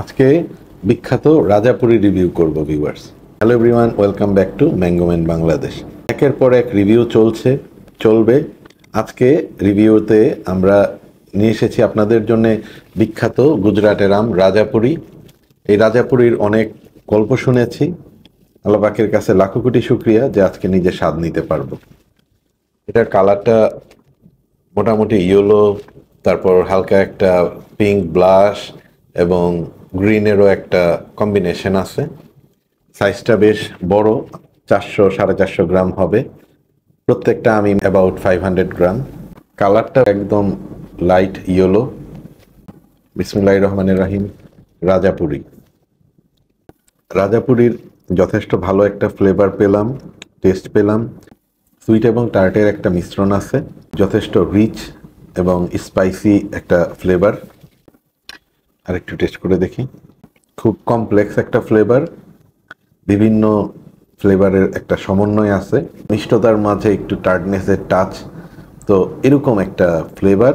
আজকে বিখ্যাত রাজাপুরি রিভিউ করব viewers. Hello everyone, welcome back to Mangoman Bangladesh. একের পর এক রিভিউ চলবে। আজকে রিভিউতে আমরা নিয়ে এসেছি আপনাদের জন্য বিখ্যাত গুজরাটের আম রাজাপুরি। এই রাজাপুরির অনেক গল্প শুনেছি, আল্লাহ পাকের কাছে লাখো কোটি শুক্রিয়া যে আজকে নিজে স্বাদ নিতে পারবো। এটার কালারটা মোটামুটি ইয়েলো, তারপর হালকা একটা পিঙ্ক ব্লাশ এবং গ্রিনেরও একটা কম্বিনেশন আছে। সাইজটা বেশ বড়, 400-450 গ্রাম হবে। প্রত্যেকটা আমি অ্যাবাউট 500 গ্রাম। কালারটা একদম লাইট ইয়েলো। বিসমিল্লাহির রহমানির রহিম। রাজাপুরির যথেষ্ট ভালো একটা ফ্লেভার পেলাম, টেস্ট পেলাম। সুইট এবং টার্টের একটা মিশ্রণ আছে, যথেষ্ট রিচ এবং স্পাইসি একটা ফ্লেভার। আর একটু টেস্ট করে দেখি। খুব কমপ্লেক্স একটা ফ্লেভার, বিভিন্ন ফ্লেভারের একটা সমন্বয় আছে, মিষ্টতার মাঝে একটু টার্টনেসের টাচ। তো এরকম একটা ফ্লেভার,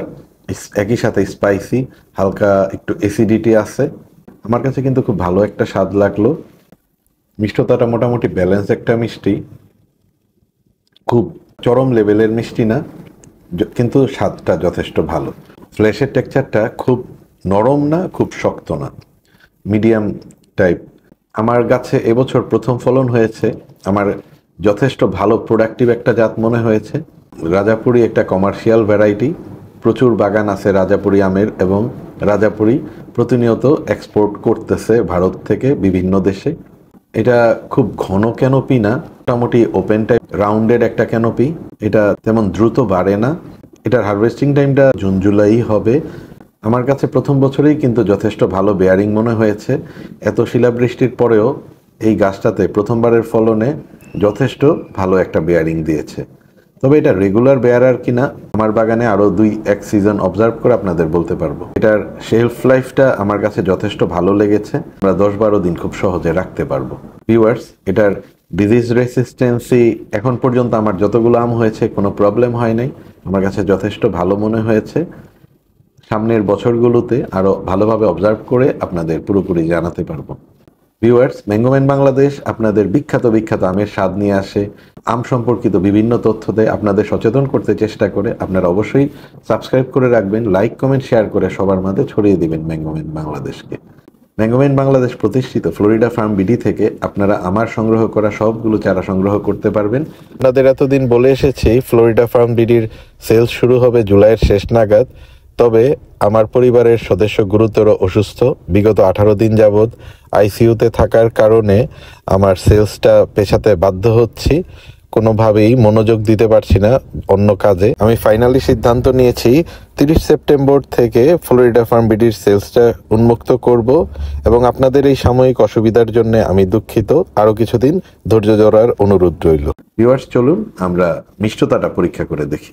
একই সাথে স্পাইসি, হালকা একটু অ্যাসিডিটি আছে। আমার কাছে কিন্তু খুব ভালো একটা স্বাদ লাগলো। মিষ্টতাটা মোটামুটি ব্যালেন্স একটা মিষ্টি, খুব চরম লেভেলের মিষ্টি না, কিন্তু স্বাদটা যথেষ্ট ভালো। ফ্লেশের টেক্সচারটা খুব নরম না, খুব শক্ত না, মিডিয়াম টাইপ। আমার গাছে এবছর প্রথম ফলন হয়েছে। আমার যথেষ্ট ভালো প্রোডাক্টিভ একটা জাত মনে হয়েছে। রাজাপুরি একটা কমার্শিয়াল ভ্যারাইটি, প্রচুর বাগান আছে রাজাপুরি আমের, এবং রাজাপুরি প্রতিনিয়ত এক্সপোর্ট করতেছে ভারত থেকে বিভিন্ন দেশে। এটা খুব ঘন ক্যানোপি না, মোটামুটি ওপেন টাইপ রাউন্ডেড একটা ক্যানোপি। এটা তেমন দ্রুত বাড়ে না। এটার হারভেস্টিং টাইমটা জুন জুলাই হবে। আমার কাছে প্রথম বছরেই কিন্তু যথেষ্ট ভালো বেয়ারিং মনে হয়েছে। এত শিলাবৃষ্টির পরেও এই গাছটাতে প্রথমবারের ফলনে যথেষ্ট ভালো একটা বেয়ারিং দিয়েছে। তবে এটা রেগুলার বেয়ারার কিনা আমার বাগানে আরও 2-1 সিজন অবজার্ভ করে আপনাদের বলতে পারবো। এটার শেলফ লাইফটা আমার কাছে যথেষ্ট ভালো লেগেছে। আমরা 10-12 দিন খুব সহজে রাখতে পারবো। ভিউয়ার্স, এটার ডিজিজ রেসিস্টেন্সি এখন পর্যন্ত আমার যতগুলো আম হয়েছে কোনো প্রবলেম হয় নাই। আমার কাছে যথেষ্ট ভালো মনে হয়েছে। সামনের বছরগুলোতে আরও ভালোভাবে অবজার্ভ করে আপনাদের পুরোপুরি জানাতে পারবো। ভিউয়ার্স, ম্যাঙ্গোম্যান বাংলাদেশ আপনাদের বিখ্যাত আমের স্বাদ নিয়ে আসে, আম সম্পর্কিত বিভিন্ন তথ্য দেয়, আপনাদের সচেতন করতে চেষ্টা করে। আপনারা অবশ্যই সাবস্ক্রাইব করে রাখবেন, লাইক কমেন্ট শেয়ার করে সবার মাঝে ছড়িয়ে দিবেন ম্যাঙ্গোম্যান বাংলাদেশকে। ম্যাঙ্গোম্যান বাংলাদেশ প্রতিষ্ঠিত ফ্লোরিডা ফার্ম বিডি থেকে আপনারা আমার সংগ্রহ করা সবগুলো চারা সংগ্রহ করতে পারবেন। আপনাদের এতদিন বলে এসেছি ফ্লোরিডা ফার্ম বিডির সেলস শুরু হবে জুলাইয়ের শেষ নাগাদ। তবে আমার পরিবারের সদস্য গুরুতর অসুস্থ, বিগত 18 দিন যাবৎ আইসিইউতে থাকার কারণে আমার সেলসটা পেছাতে বাধ্য হচ্ছি। কোনোভাবেই মনোযোগ দিতে পারছি না অন্য কাজে। আমি ফাইনালি সিদ্ধান্ত নিয়েছি 30 সেপ্টেম্বর থেকে ফ্লোরিডা ফার্ম বিডির সেলসটা উন্মুক্ত করব, এবং আপনাদের এই সাময়িক অসুবিধার জন্য আমি দুঃখিত। আরও কিছুদিন ধৈর্য ধরার অনুরোধ রইল। ভিউয়ার্স, চলুন আমরা মিষ্টতাটা পরীক্ষা করে দেখি।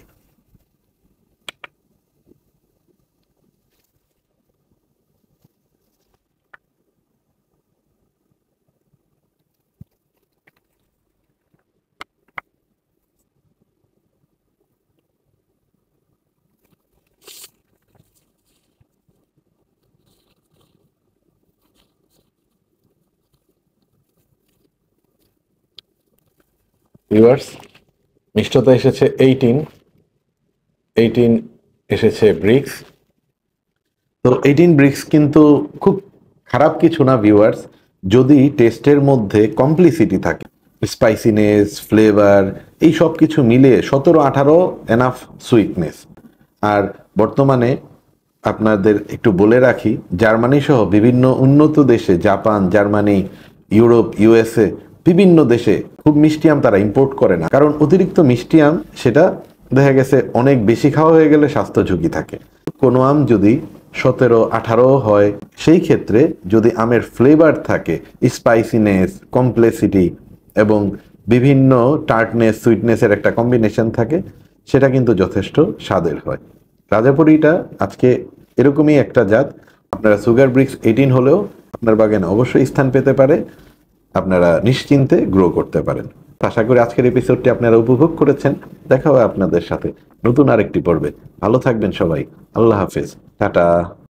ভিউয়ার্স, মিষ্টতা এসেছে 18 এসেছে ব্রিক্স। তো 18 ব্রিক্স কিন্তু খুব খারাপ কিছু না ভিউয়ার্স, যদি টেস্টের মধ্যে কমপ্লিসিটি থাকে, স্পাইসিনেস, ফ্লেভার, এই সব কিছু মিলিয়ে 17-18 এনাফ সুইটনেস। আর বর্তমানে আপনাদের একটু বলে রাখি, জার্মানি সহ বিভিন্ন উন্নত দেশে, জাপান, জার্মানি, ইউরোপ, ইউএসএ, বিভিন্ন দেশে খুব মিষ্টি আম তারা ইম্পোর্ট করে না, কারণ অতিরিক্ত মিষ্টি আম সেটা দেখা গেছে অনেক বেশি খাওয়া হয়ে গেলে স্বাস্থ্য ঝুঁকি থাকে। কোনো আম যদি 17-18 হয়, সেই ক্ষেত্রে যদি আমের ফ্লেভার থাকে, স্পাইসিনেস, কমপ্লেক্সিটি এবং বিভিন্ন টার্টনেস, সুইটনেসের একটা কম্বিনেশন থাকে, সেটা কিন্তু যথেষ্ট স্বাদের হয়। রাজাপুরিটা আজকে এরকমই একটা জাত। আপনারা সুগার ব্রিক্স 18 হলেও আপনার বাগানে অবশ্যই স্থান পেতে পারে, আপনারা নিশ্চিন্তে গ্রো করতে পারেন। আশা করি আজকের এপিসোডটি আপনারা উপভোগ করেছেন। দেখা হবে আপনাদের সাথে নতুন আরেকটি পর্বে। ভালো থাকবেন সবাই। আল্লাহ হাফেজ, টাটা।